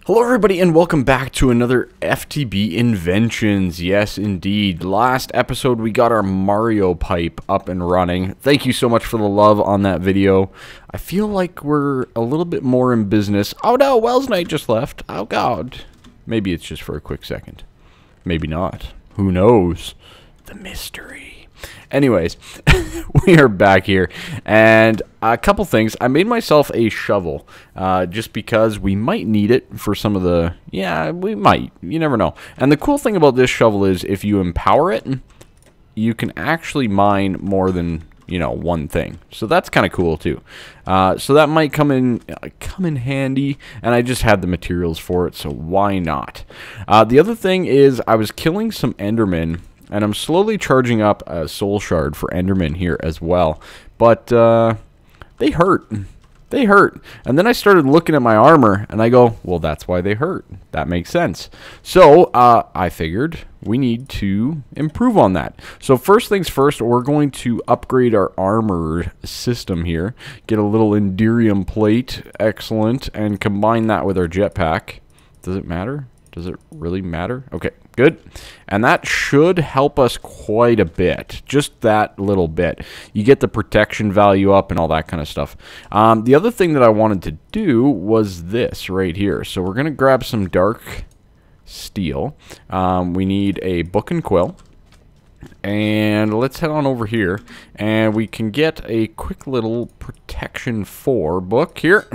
Hello everybody and welcome back to another FTB Inventions. Yes indeed, last episode we got our Mario pipe up and running. Thank you so much for the love on that video. I feel like we're a little bit more in business. Oh no, Wells Knight just left. Oh god. Maybe it's just for a quick second. Maybe not. Who knows? The mystery. Anyways, we are back here, and a couple things. I made myself a shovel, just because we might need it for some of the... Yeah, we might. You never know. And the cool thing about this shovel is if you empower it, you can actually mine more than, you know, one thing. So that's kind of cool, too. So that might come in handy, and I just had the materials for it, so why not? The other thing is I was killing some Endermen, and I'm slowly charging up a soul shard for Enderman here as well. But they hurt. They hurt. And then I started looking at my armor, and I go, well, that's why they hurt. That makes sense. So I figured we need to improve on that. So first things first, we're going to upgrade our armor system here. Get a little Enderium plate. Excellent. And combine that with our jetpack. Does it matter? Does it really matter? Okay, good. And that should help us quite a bit. Just that little bit. You get the protection value up and all that kind of stuff. The other thing that I wanted to do was this right here. So we're going to grab some dark steel. We need a book and quill. And let's head on over here. And we can get a quick little protection 4 book here.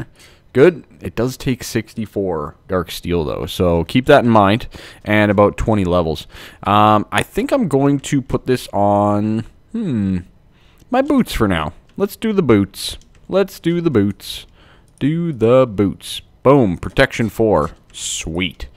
Good. It does take 64 dark steel, though, so keep that in mind, and about 20 levels. I think I'm going to put this on, my boots for now. Let's do the boots. Let's do the boots. Do the boots. Boom. Protection 4. Sweet.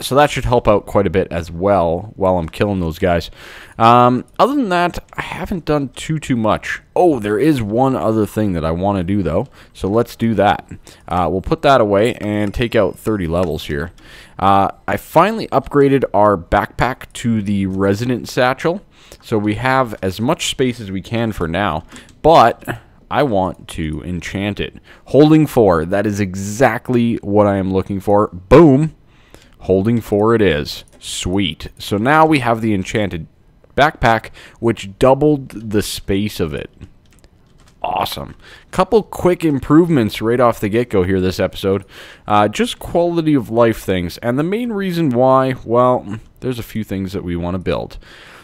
So that should help out quite a bit as well while I'm killing those guys. Other than that, I haven't done too much. Oh, there is one other thing that I want to do, though. So let's do that. We'll put that away and take out 30 levels here. I finally upgraded our backpack to the resident satchel. So we have as much space as we can for now. But I want to enchant it. Holding 4. That is exactly what I am looking for. Boom. Holding 4 it is. Sweet. So now we have the enchanted backpack, which doubled the space of it. Awesome. Couple quick improvements right off the get-go here this episode. Just quality of life things. And the main reason why, well, there's a few things that we want to build.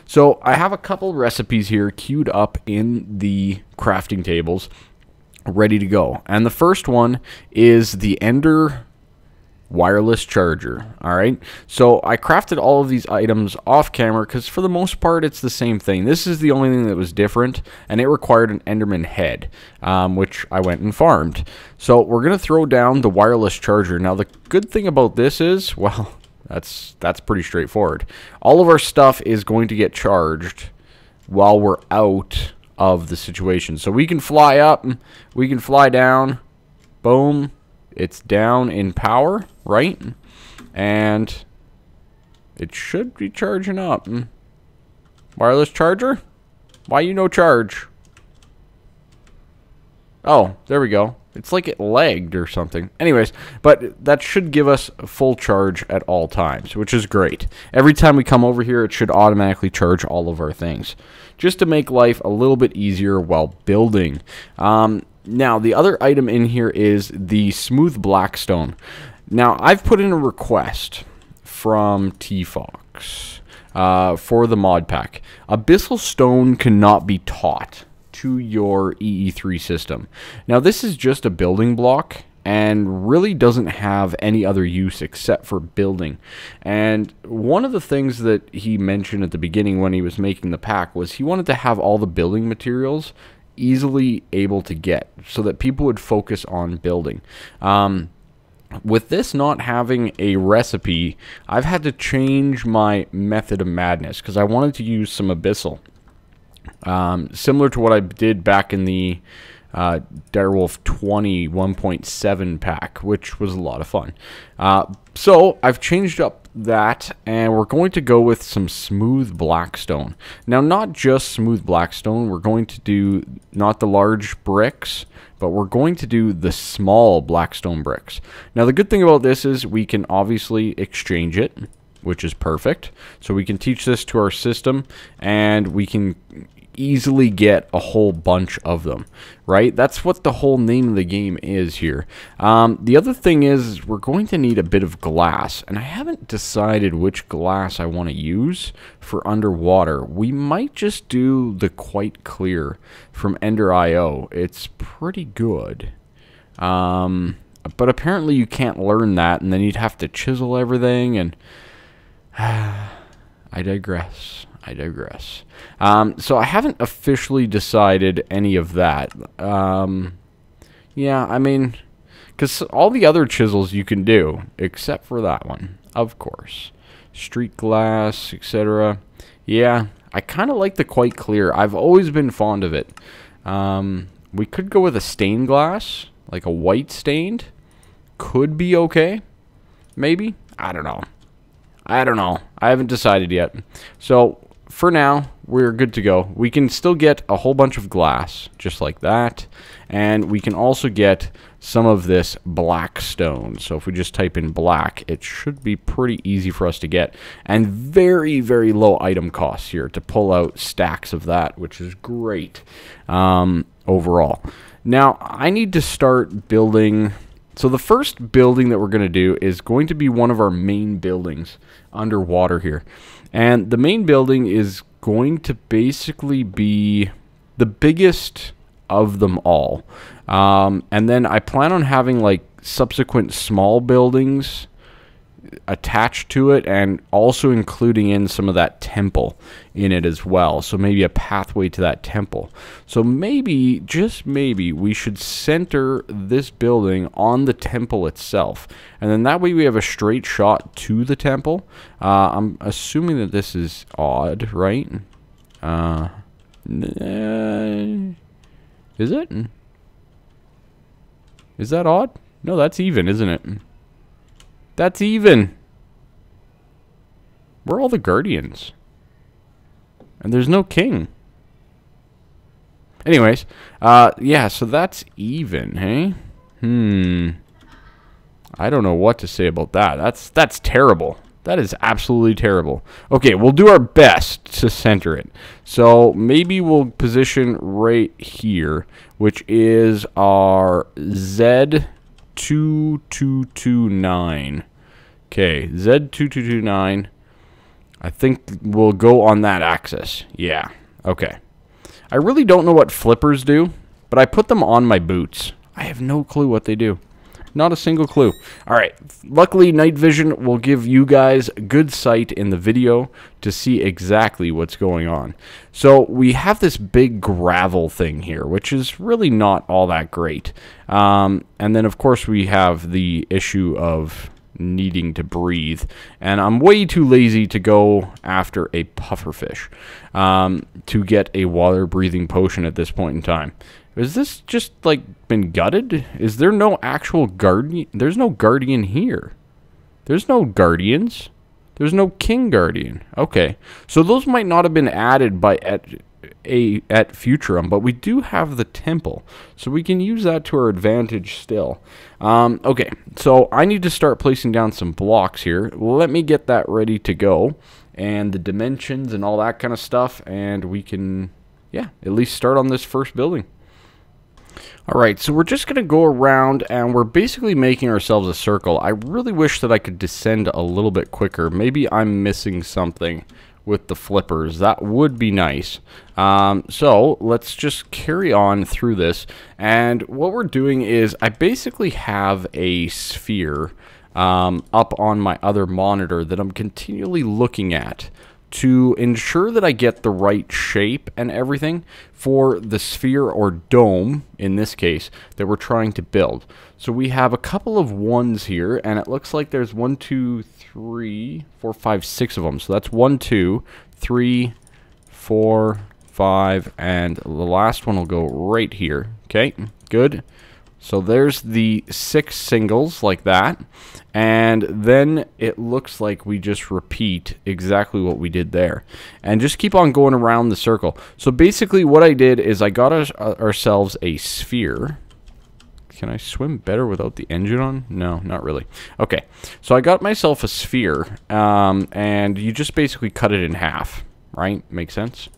So I have a couple recipes here queued up in the crafting tables ready to go. And the first one is the Ender wireless charger. Alright, so I crafted all of these items off camera because for the most part it's the same thing. This is the only thing that was different, and it required an Enderman head, which I went and farmed. So we're going to throw down the wireless charger. Now the good thing about this is, well, that's pretty straightforward. All of our stuff is going to get charged while we're out of the situation. So we can fly up, we can fly down, boom, it's down in power, right? And it should be charging up. Wireless charger? Why you no charge? Oh, there we go. It's like it lagged or something. Anyways, but that should give us full charge at all times, which is great. Every time we come over here, it should automatically charge all of our things, just to make life a little bit easier while building. Now, the other item in here is the smooth blackstone. Now, I've put in a request from T-Fox for the mod pack. Abyssal stone cannot be taught to your EE3 system. Now this is just a building block and really doesn't have any other use except for building. And one of the things that he mentioned at the beginning when he was making the pack was he wanted to have all the building materials easily able to get so that people would focus on building. With this not having a recipe, I've had to change my method of madness because I wanted to use some abyssal. Similar to what I did back in the Direwolf 20 1.7 pack, which was a lot of fun. So I've changed up that, and we're going to go with some smooth blackstone. Now, not just smooth blackstone, we're going to do not the large bricks, but we're going to do the small blackstone bricks. Now, the good thing about this is we can obviously exchange it, which is perfect. So we can teach this to our system, and we can easily get a whole bunch of them, right? That's what the whole name of the game is here. The other thing is we're going to need a bit of glass, and I haven't decided which glass I want to use for underwater. We might just do the quite clear from Ender.io. It's pretty good. But apparently you can't learn that, and then you'd have to chisel everything, and I digress. So I haven't officially decided any of that. Yeah, I mean, because all the other chisels you can do, except for that one, of course. Street glass, etc. Yeah, I kind of like the quite clear. I've always been fond of it. We could go with a stained glass, like a white stained. Could be okay. Maybe. I don't know. I haven't decided yet. So for now, we're good to go. We can still get a whole bunch of glass, just like that. And we can also get some of this black stone. So if we just type in black, it should be pretty easy for us to get. And very, very low item costs here to pull out stacks of that, which is great overall. Now, I need to start building... So the first building that we're going to do is going to be one of our main buildings underwater here. And the main building is going to basically be the biggest of them all. And then I plan on having like subsequent small buildings attached to it, and also including in some of that temple in it as well. So maybe a pathway to that temple. So maybe, just maybe, we should center this building on the temple itself. And then that way we have a straight shot to the temple. I'm assuming that this is odd, right? Is it? Is that odd? No, that's even, isn't it? That's even. Where are all the guardians? And there's no king. Anyways, yeah, so that's even, hey? I don't know what to say about that. That's terrible. That is absolutely terrible. Okay, we'll do our best to center it. So maybe we'll position right here, which is our Z2229. Okay, Z2229. I think we'll go on that axis. Yeah, okay. I really don't know what flippers do, but I put them on my boots. I have no clue what they do. Not a single clue. All right. Luckily, night vision will give you guys good sight in the video to see exactly what's going on. So we have this big gravel thing here, which is really not all that great. And then, of course, we have the issue of needing to breathe. And I'm way too lazy to go after a pufferfish to get a water-breathing potion at this point in time. Is this just, like, been gutted? Is there no actual guardian? There's no guardian here. There's no guardians. There's no king guardian. Okay. So those might not have been added by at Futurum, but we do have the temple. So we can use that to our advantage still. Okay. So I need to start placing down some blocks here. Let me get that ready to go. And the dimensions and all that kind of stuff. And we can, yeah, at least start on this first building. Alright, so we're just going to go around and we're basically making ourselves a circle. I really wish that I could descend a little bit quicker. Maybe I'm missing something with the flippers. That would be nice. So let's just carry on through this. And what we're doing is I basically have a sphere up on my other monitor that I'm continually looking at to ensure that I get the right shape and everything for the sphere or dome, in this case, that we're trying to build. So we have a couple of ones here, and it looks like there's 1, 2, 3, 4, 5, 6 of them. So that's 1, 2, 3, 4, 5, and the last one will go right here. Okay, good. So there's the 6 singles like that. And then it looks like we just repeat exactly what we did there. And just keep on going around the circle. So basically what I did is I got ourselves a sphere. Can I swim better without the engine on? No, not really. Okay, so I got myself a sphere. And you just basically cut it in half. Right? Makes sense?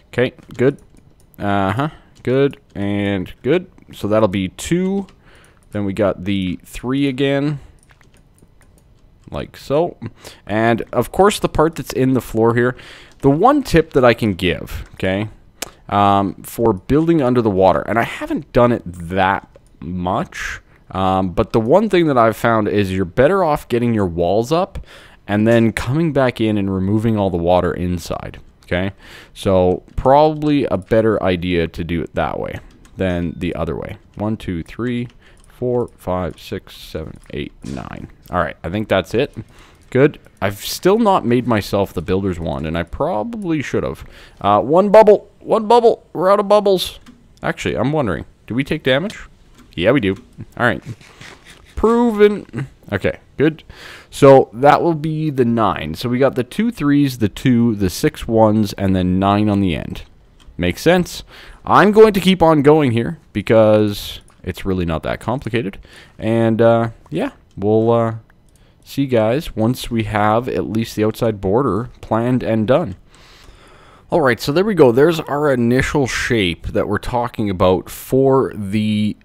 Okay, good. Good and good. So that'll be 2. Then we got the 3 again. Like so. And of course the part that's in the floor here. The one tip that I can give, okay, for building under the water. And I haven't done it that much. But the one thing that I've found is you're better off getting your walls up and then coming back in and removing all the water inside. Okay, so probably a better idea to do it that way than the other way. 1, 2, 3, 4, 5, 6, 7, 8, 9. All right, I think that's it. Good. I've still not made myself the builder's wand, and I probably should have. One bubble. We're out of bubbles. Actually, I'm wondering, do we take damage? Yeah, we do. All right. Proven. Okay, good. So that will be the 9. So we got the 2 3s, the 2, the 6 1s, and then 9 on the end. Makes sense. I'm going to keep on going here because it's really not that complicated. And yeah, we'll see you guys once we have at least the outside border planned and done. Alright, so there we go. There's our initial shape that we're talking about for the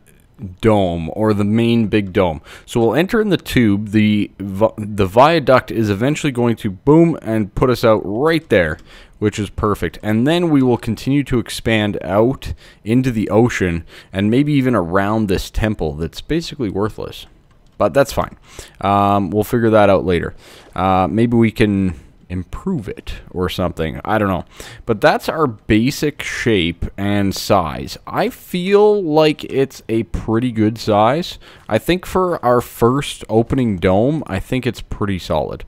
dome, or the main big dome. So we'll enter in the tube. The viaduct is eventually going to boom and put us out right there, which is perfect. And then we will continue to expand out into the ocean and maybe even around this temple that's basically worthless. But that's fine. We'll figure that out later. Maybe we can improve it or something. I don't know. But that's our basic shape and size. I feel like it's a pretty good size. I think for our first opening dome, I think it's pretty solid.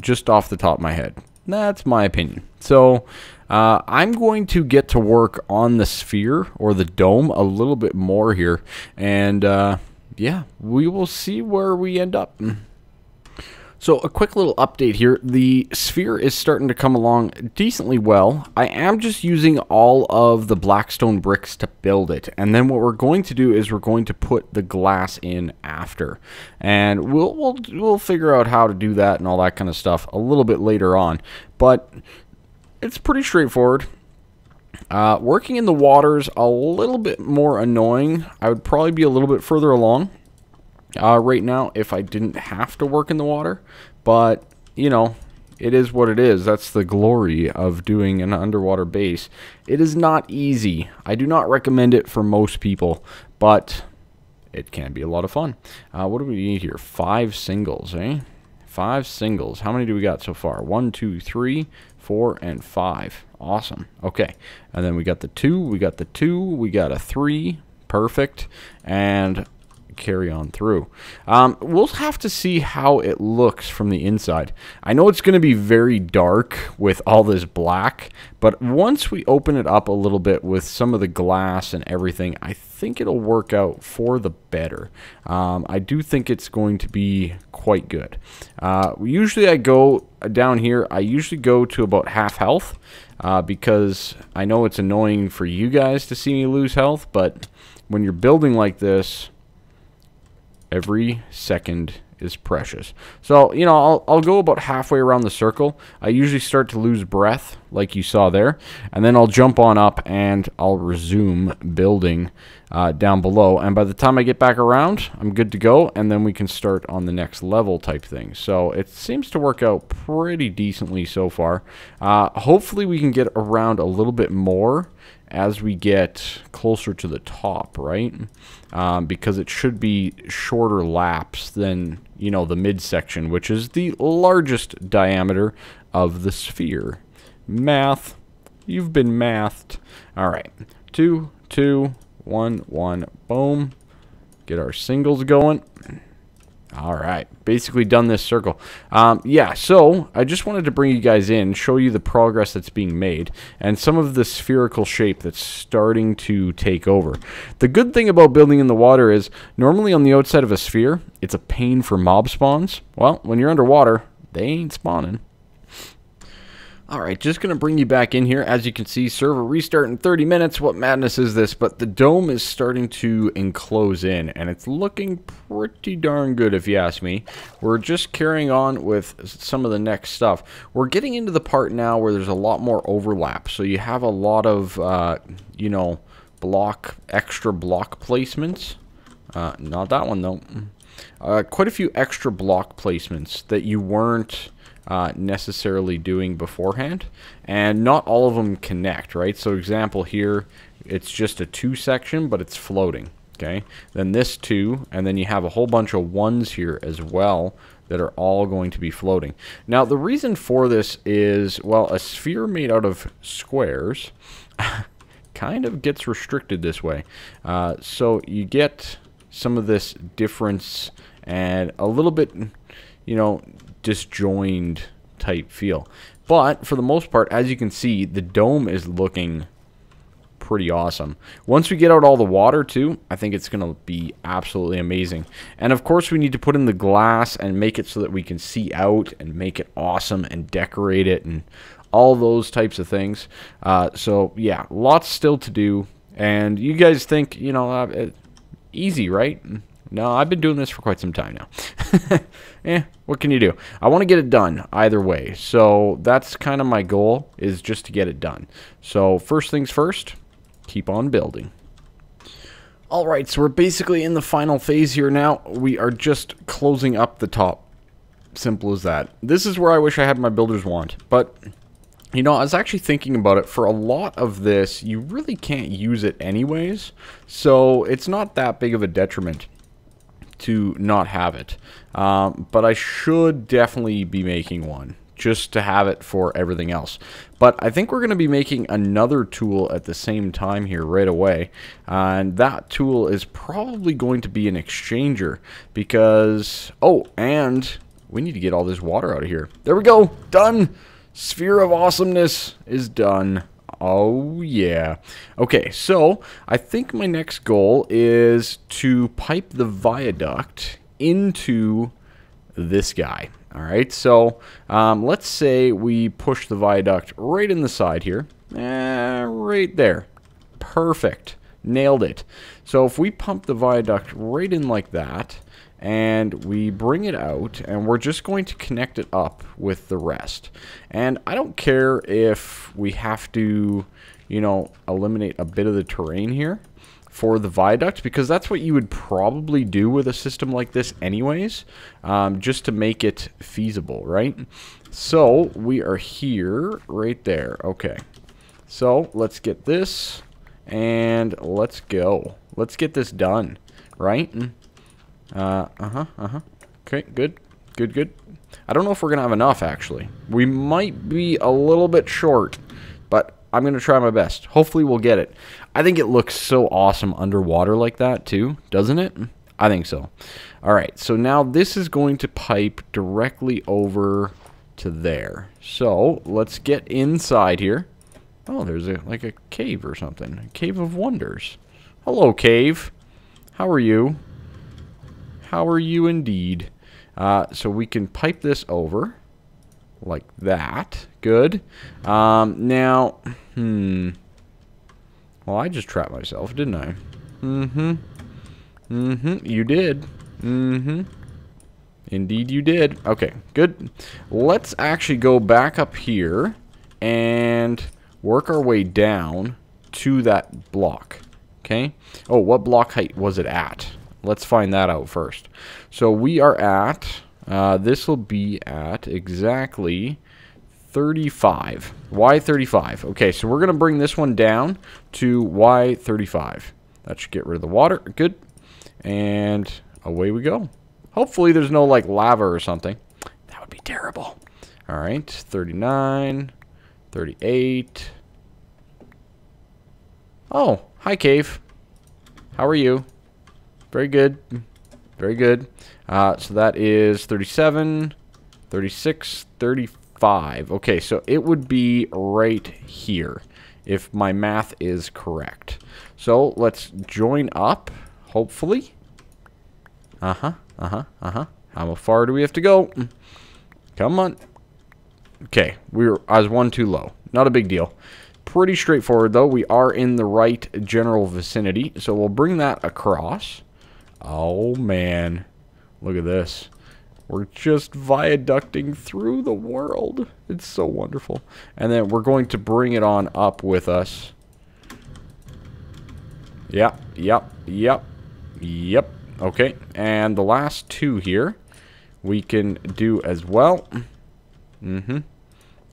Just off the top of my head. That's my opinion. So I'm going to get to work on the sphere or the dome a little bit more here. And yeah, we will see where we end up. So a quick little update here. The sphere is starting to come along decently well. I am just using all of the blackstone bricks to build it. And then what we're going to do is we're going to put the glass in after. And we'll figure out how to do that and all that kind of stuff a little bit later on. But it's pretty straightforward. Working in the water's a little bit more annoying. I would probably be a little bit further along right now if I didn't have to work in the water, but you know, it is what it is. That's the glory of doing an underwater base. It is not easy. I do not recommend it for most people, but it can be a lot of fun. What do we need here? 5 singles, eh? 5 singles. How many do we got so far? 1, 2, 3, 4, and 5. Awesome. Okay, and then we got the 2, we got the 2, we got a 3. Perfect. And carry on through. We'll have to see how it looks from the inside. I know it's going to be very dark with all this black, but once we open it up a little bit with some of the glass and everything, I think it'll work out for the better. I do think it's going to be quite good. Usually I go down here, I usually go to about half health because I know it's annoying for you guys to see me lose health, but when you're building like this, every second is precious. So, you know, I'll go about halfway around the circle. I usually start to lose breath, like you saw there. And then I'll jump on up and I'll resume building down below. And by the time I get back around, I'm good to go. And then we can start on the next level type thing. So it seems to work out pretty decently so far. Hopefully we can get around a little bit more as we get closer to the top, right? Because it should be shorter laps than, you know, the midsection, which is the largest diameter of the sphere. Math. You've been mathed. All right. 2, 2, 1, 1. Boom. Get our singles going. All right, basically done this circle. Yeah, so I just wanted to bring you guys in, show you the progress that's being made, and some of the spherical shape that's starting to take over. The good thing about building in the water is, normally on the outside of a sphere, it's a pain for mob spawns. Well, when you're underwater, they ain't spawning. Alright, just going to bring you back in here. As you can see, server restart in 30 minutes. What madness is this? But the dome is starting to enclose in, and it's looking pretty darn good if you ask me. We're just carrying on with some of the next stuff. We're getting into the part now where there's a lot more overlap. So you have a lot of, you know, extra block placements. Not that one, though. Quite a few extra block placements that you weren't necessarily doing beforehand, and not all of them connect, right? So example here, it's just a 2 section, but it's floating, okay? Then this 2, and then you have a whole bunch of 1s here as well that are all going to be floating. Now the reason for this is, well, a sphere made out of squares kind of gets restricted this way. So you get some of this difference and a little bit, you know, disjoined type feel. But for the most part, as you can see, the dome is looking pretty awesome. Once we get out all the water too, I think it's going to be absolutely amazing. And of course we need to put in the glass and make it so that we can see out and make it awesome and decorate it and all those types of things. So yeah, lots still to do. And you guys think, you know, easy, right? No, I've been doing this for quite some time now. What can you do? I want to get it done either way. So that's kind of my goal, is just to get it done. So first things first, keep on building. Alright, so we're basically in the final phase here now. We are just closing up the top. Simple as that. This is where I wish I had my builder's wand. But, you know, I was actually thinking about it. For a lot of this, you really can't use it anyways. So it's not that big of a detriment to not have it, but I should definitely be making one just to have it for everything else. But I think we're going to be making another tool at the same time here right away, and that tool is probably going to be an exchanger, because and we need to get all this water out of here. There we go, done. Sphere of awesomeness is done. Oh, yeah. Okay, so I think my next goal is to pipe the viaduct into this guy. All right, so let's say we push the viaduct right in the side here. Right there. Perfect. Nailed it. So if we pump the viaduct right in like that, and we bring it out, and we're just going to connect it up with the rest. And I don't care if we have to, you know, eliminate a bit of the terrain here for the viaduct, because that's what you would probably do with a system like this anyways, just to make it feasible, right? So we are here, right there. Okay, so let's get this, and let's go. Let's get this done, right? Okay, good. I don't know if we're going to have enough, actually. We might be a little bit short, but I'm going to try my best. Hopefully we'll get it. I think it looks so awesome underwater like that, too, doesn't it? I think so. All right, so now this is going to pipe directly over to there. So let's get inside here. Oh, there's like a cave or something. A cave of wonders. Hello, cave. How are you? How are you indeed? So we can pipe this over like that. Good. Now, well, I just trapped myself, didn't I? You did. Indeed you did. Okay, good. Let's actually go back up here and work our way down to that block. Okay? Oh, what block height was it at? Let's find that out first. So we are at, this will be at exactly 35. Why 35? Okay, so we're going to bring this one down to Y 35. That should get rid of the water. Good. And away we go. Hopefully there's no, like, lava or something. That would be terrible. All right, 39, 38. Oh, hi, cave. How are you? Very good. Very good. So that is 37, 36, 35. Okay, so it would be right here, if my math is correct. So let's join up, hopefully. How far do we have to go? Come on. Okay, I was one too low. Not a big deal. Pretty straightforward, though. We are in the right general vicinity, so we'll bring that across. Oh, man. Look at this. We're just viaducting through the world. It's so wonderful. And then we're going to bring it on up with us. Yep. Okay, and the last two here we can do as well.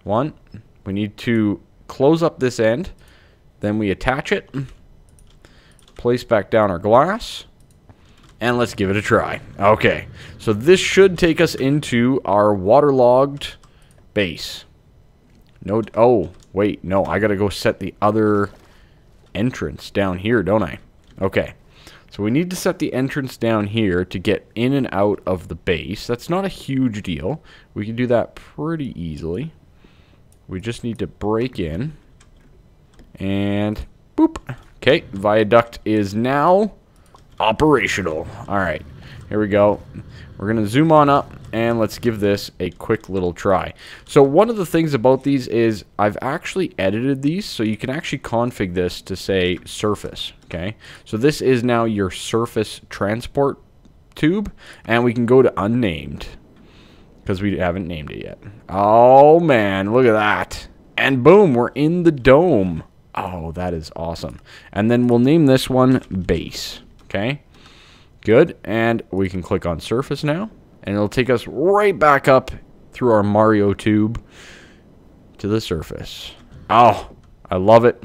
One, we need to close up this end. Then we attach it. Place back down our glass. And let's give it a try. Okay, so this should take us into our waterlogged base. No, oh, wait, no, I gotta go set the other entrance down here, don't I? Okay, so we need to set the entrance down here to get in and out of the base. That's not a huge deal. We can do that pretty easily. We just need to break in. And boop. Okay, viaduct is now operational. Alright, here we go. We're going to zoom on up and let's give this a quick little try. So one of the things about these is I've actually edited these so you can actually configure this to say surface. Okay, so this is now your surface transport tube, and we can go to unnamed because we haven't named it yet. Oh man, look at that. And boom, we're in the dome. Oh, that is awesome. And then we'll name this one base. Okay, good. And we can click on surface now, and it'll take us right back up through our Mario tube to the surface. Oh, I love it.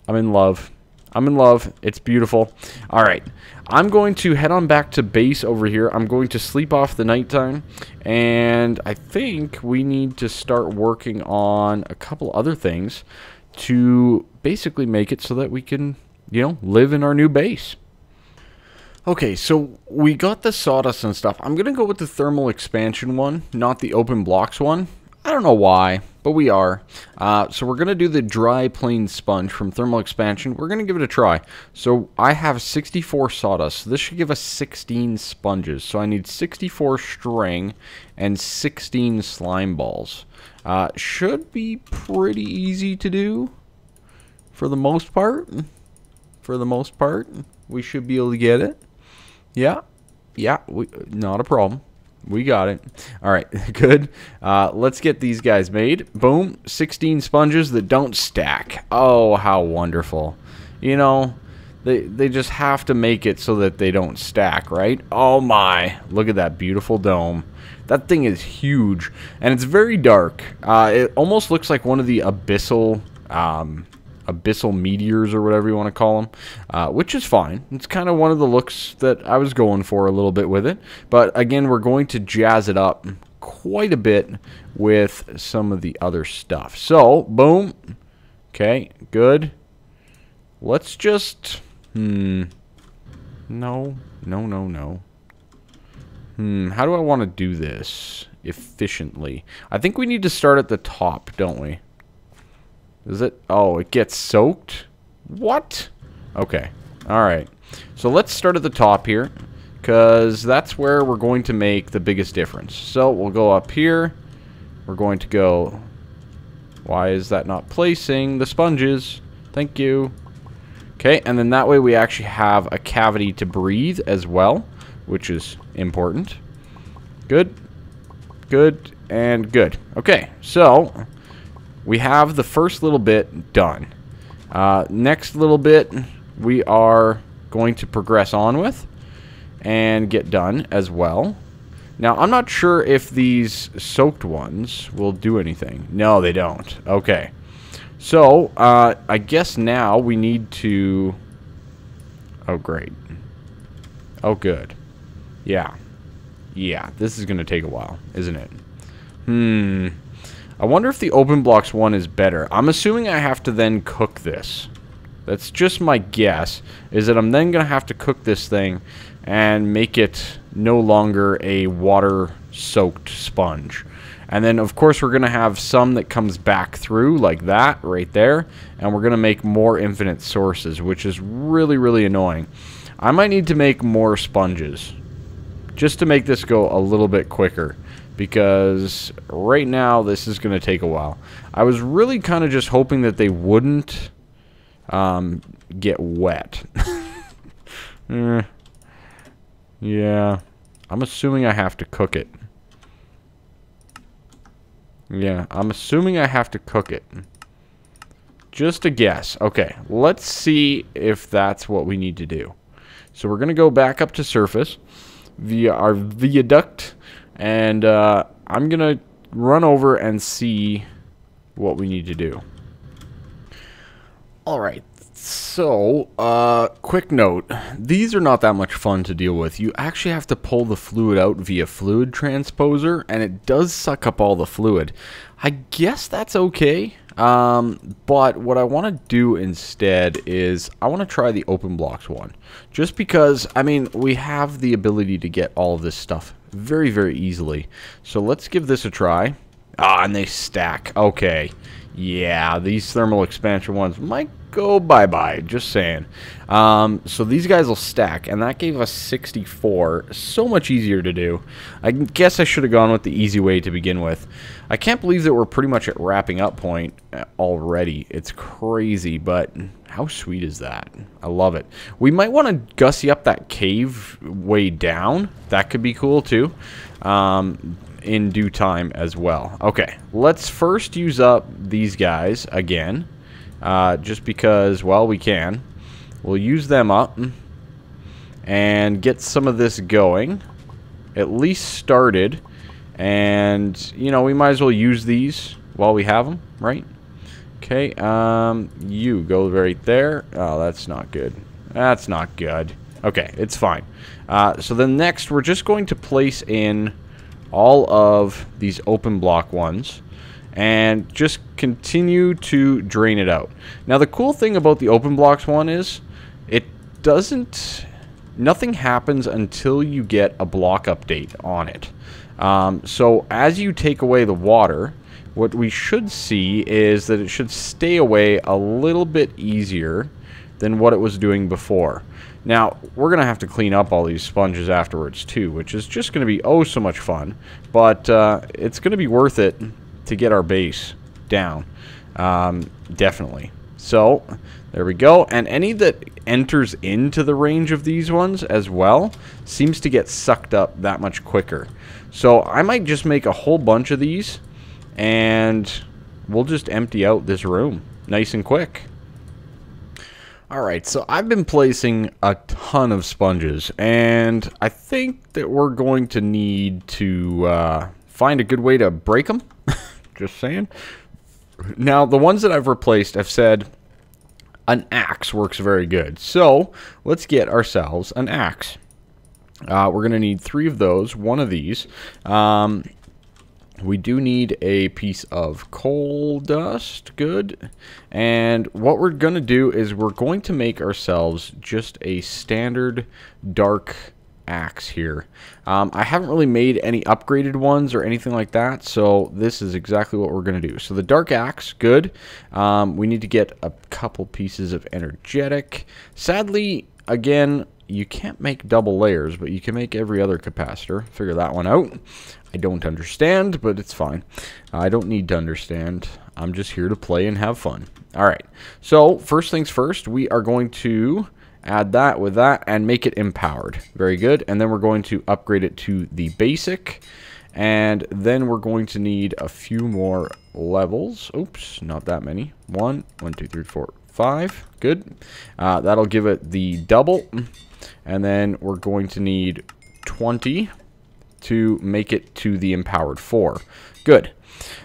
I'm in love. I'm in love. It's beautiful. All right, I'm going to head on back to base over here. I'm going to sleep off the nighttime, and I think we need to start working on a couple other things to basically make it so that we can, you know, live in our new base. Okay, so we got the sawdust and stuff. I'm going to go with the thermal expansion one, not the open blocks one. I don't know why, but we are. So we're going to do the dry plain sponge from thermal expansion. We're going to give it a try. So I have 64 sawdust. So this should give us 16 sponges. So I need 64 string and 16 slime balls. Should be pretty easy to do for the most part. For the most part, we should be able to get it. Yeah, not a problem. We got it. All right, good. Let's get these guys made. Boom, 16 sponges that don't stack. Oh, how wonderful. You know, they just have to make it so that they don't stack, right? Oh my, look at that beautiful dome. That thing is huge, and it's very dark. It almost looks like one of the abyssal meteors or whatever you want to call them, which is fine. It's kind of one of the looks that I was going for a little bit with it. But again, we're going to jazz it up quite a bit with some of the other stuff. So, boom. Okay, good. Let's just... No. How do I want to do this efficiently? I think we need to start at the top, don't we? Is it? Oh, it gets soaked? What? Okay. Alright. So let's start at the top here, because that's where we're going to make the biggest difference. So we'll go up here. We're going to go... Why is that not placing the sponges? Thank you. Okay, and then that way we actually have a cavity to breathe as well, which is important. Good. Good. And good. Okay, so... we have the first little bit done. Next little bit we are going to progress on with and get done as well. Now, I'm not sure if these soaked ones will do anything. No, they don't. Okay. So, I guess now we need to... Oh, great. Oh, good. Yeah. Yeah, this is going to take a while, isn't it? I wonder if the open blocks one is better. I'm assuming I have to then cook this. That's just my guess, is that I'm then going to have to cook this thing and make it no longer a water-soaked sponge. And then, of course, we're going to have some that comes back through like that right there. And we're going to make more infinite sources, which is really, really annoying. I might need to make more sponges just to make this go a little bit quicker, because right now this is going to take a while. I was really kind of just hoping that they wouldn't get wet. Yeah, I'm assuming I have to cook it. Yeah, I'm assuming I have to cook it. Just a guess. Okay, let's see if that's what we need to do. So we're going to go back up to surface via our viaduct, and I'm going to run over and see what we need to do. Alright, so, quick note. These are not that much fun to deal with. You actually have to pull the fluid out via fluid transposer, and it does suck up all the fluid. I guess that's okay, but what I want to do instead is I want to try the open blocks one. Just because, I mean, we have the ability to get all of this stuff very, very easily. So let's give this a try. Ah, and they stack. Okay. Yeah, these thermal expansion ones might go bye-bye, just saying. So these guys will stack, and that gave us 64. So much easier to do. I guess I should have gone with the easy way to begin with. I can't believe that we're pretty much at wrapping up point already. It's crazy, but how sweet is that? I love it. We might want to gussy up that cave way down. That could be cool, too. In due time as well. Okay, let's first use up these guys again, just because, well, we can. We'll use them up and get some of this going, at least started, and, you know, we might as well use these while we have them, right? Okay, you go right there. Oh, that's not good. That's not good. Okay, it's fine. So then next, we're just going to place in all of these open block ones and just continue to drain it out. Now the cool thing about the open blocks one is nothing happens until you get a block update on it. So as you take away the water, what we should see is that it should stay away a little bit easier than what it was doing before. Now, we're going to have to clean up all these sponges afterwards too, which is just going to be oh so much fun. But it's going to be worth it to get our base down. Definitely. So, there we go. And any that enters into the range of these ones as well seems to get sucked up that much quicker. So, I might just make a whole bunch of these, and we'll just empty out this room nice and quick. Alright, so I've been placing a ton of sponges, and I think that we're going to need to find a good way to break them. Just saying. Now, the ones that I've replaced, I've said an axe works very good. So, let's get ourselves an axe. We're going to need 3 of those, 1 of these. We do need a piece of coal dust, good. And what we're going to do is we're going to make ourselves just a standard dark axe here. I haven't really made any upgraded ones or anything like that, so this is exactly what we're going to do. So the dark axe, good. We need to get a couple pieces of energetic. Sadly, again, you can't make double layers, but you can make every other capacitor. Figure that one out. I don't understand, but it's fine. I don't need to understand. I'm just here to play and have fun. Alright, so first things first, we are going to add that with that and make it empowered. Very good. And then we're going to upgrade it to the basic. And then we're going to need a few more levels. Oops, not that many. 1, 2, 3, 4, 5. Good. That'll give it the double. And then we're going to need 20 to make it to the empowered 4. Good.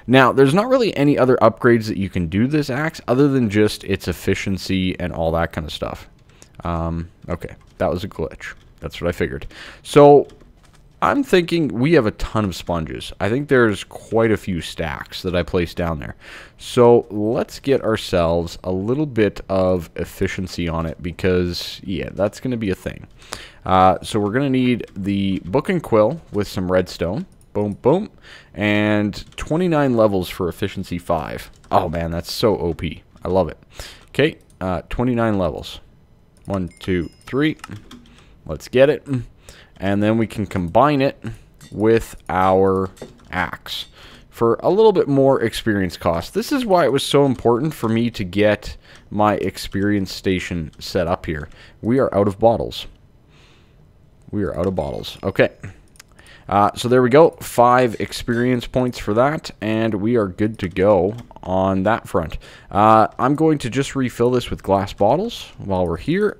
Now, there's not really any other upgrades that you can do to this axe other than just its efficiency and all that kind of stuff. Okay, that was a glitch. That's what I figured. So, I'm thinking we have a ton of sponges. I think there's quite a few stacks that I placed down there. So let's get ourselves a little bit of efficiency on it because, yeah, that's going to be a thing. So we're going to need the book and quill with some redstone. Boom, boom. And 29 levels for efficiency 5. Oh, man, that's so OP. I love it. Okay, 29 levels. 1, 2, 3. Let's get it. And then we can combine it with our axe for a little bit more experience cost. This is why it was so important for me to get my experience station set up here. We are out of bottles. We are out of bottles. Okay. So there we go. 5 experience points for that, and we are good to go on that front. I'm going to just refill this with glass bottles while we're here.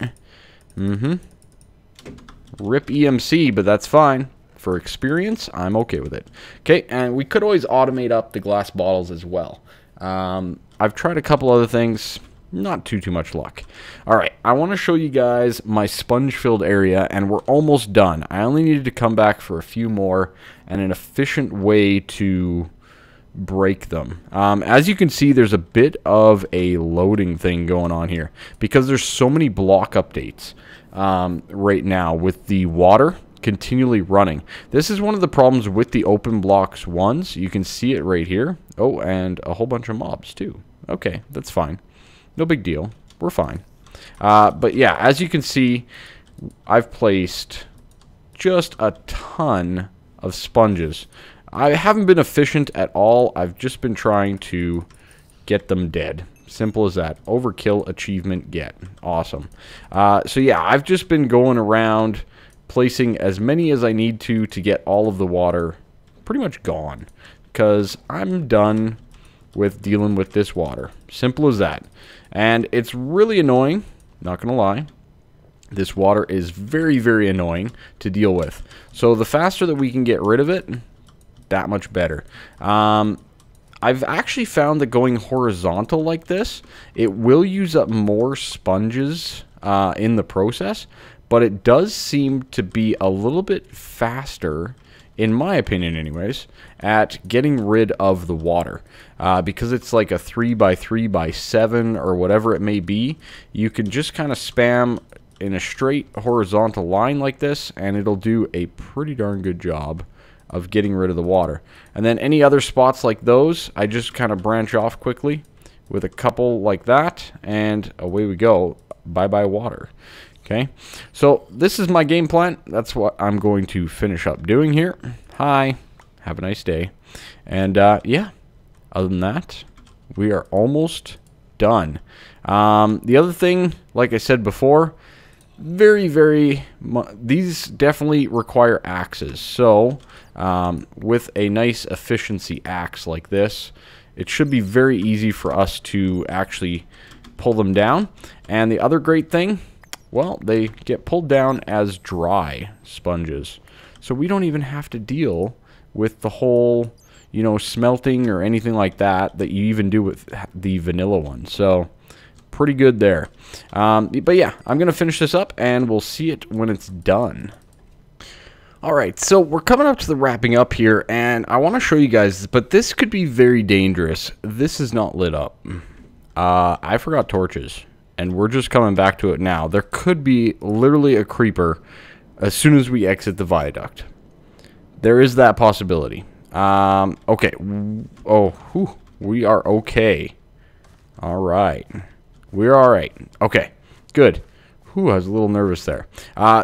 Rip EMC, but that's fine. For experience, I'm okay with it. Okay, and we could always automate up the glass bottles as well. I've tried a couple other things. Not too much luck. Alright, I want to show you guys my sponge-filled area, and we're almost done. I only needed to come back for a few more, and an efficient way to break them. As you can see, there's a bit of a loading thing going on here, because there's so many block updates right now with the water continually running. This is one of the problems with the open blocks ones. You can see it right here. Oh, and a whole bunch of mobs too. Okay, that's fine. No big deal. We're fine. But yeah, as you can see, I've placed just a ton of sponges. I haven't been efficient at all. I've just been trying to get them dead. Simple as that. Overkill achievement get. Awesome. So yeah, I've just been going around placing as many as I need to get all of the water pretty much gone. Because I'm done with dealing with this water. Simple as that. And it's really annoying, not gonna lie. This water is very, very annoying to deal with. So the faster that we can get rid of it, that much better. I've actually found that going horizontal like this, it will use up more sponges in the process, but it does seem to be a little bit faster, in my opinion anyways, at getting rid of the water. Because it's like a 3x3x7 or whatever it may be, you can just kind of spam in a straight horizontal line like this, and it'll do a pretty darn good job of getting rid of the water. And then any other spots like those, I just kind of branch off quickly with a couple like that, and away we go. Bye-bye water. Okay, so this is my game plan. That's what I'm going to finish up doing here. Hi, have a nice day. And yeah, other than that, we are almost done. The other thing, like I said before, these definitely require axes. So with a nice efficiency axe like this, it should be very easy for us to actually pull them down. And the other great thing, well, they get pulled down as dry sponges. So we don't even have to deal with the whole, you know, smelting or anything like that that you even do with the vanilla one. So pretty good there. But yeah, I'm going to finish this up and we'll see it when it's done. Alright, so we're coming up to the wrapping up here, and I want to show you guys, but this could be very dangerous. This is not lit up. I forgot torches, and we're just coming back to it now. There could be literally a creeper as soon as we exit the viaduct. There is that possibility. Okay. Oh, whew, we are okay. Alright. We're alright. Okay, good. Whew, I was a little nervous there.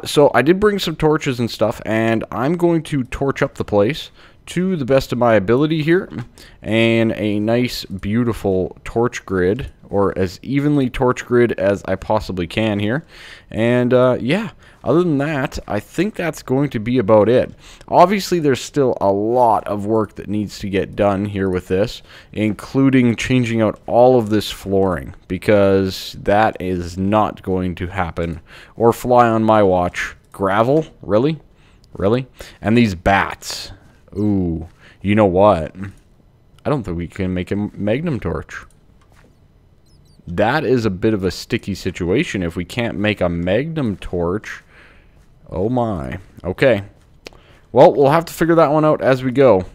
So I did bring some torches and stuff, and I'm going to torch up the place to the best of my ability here, and a nice beautiful torch grid, or as evenly torch grid as I possibly can here. And yeah, other than that, I think that's going to be about it. Obviously there's still a lot of work that needs to get done here with this, including changing out all of this flooring, because that is not going to happen or fly on my watch. Gravel? Really? Really? And these bats. Ooh, you know what? I don't think we can make a magnum torch. That is a bit of a sticky situation if we can't make a magnum torch. Oh my. Okay. Well, we'll have to figure that one out as we go.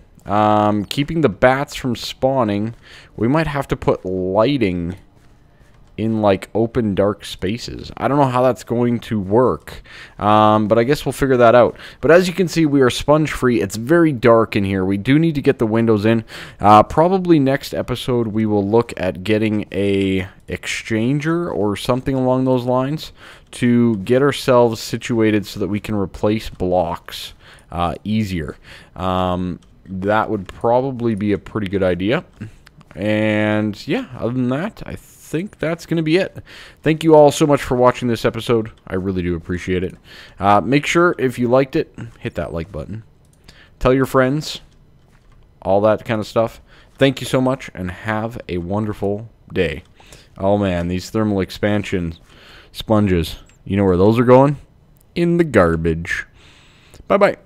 Keeping the bats from spawning, we might have to put lighting in like open dark spaces. I don't know how that's going to work, but I guess we'll figure that out. But as you can see, we are sponge free. It's very dark in here. We do need to get the windows in. Probably next episode we will look at getting a exchanger or something along those lines to get ourselves situated so that we can replace blocks easier. That would probably be a pretty good idea. And yeah, other than that, I think that's going to be it. Thank you all so much for watching this episode. I really do appreciate it. Make sure, if you liked it, hit that like button. Tell your friends, all that kind of stuff. Thank you so much, and have a wonderful day. Oh man, these thermal expansion sponges, you know where those are going? In the garbage. Bye-bye.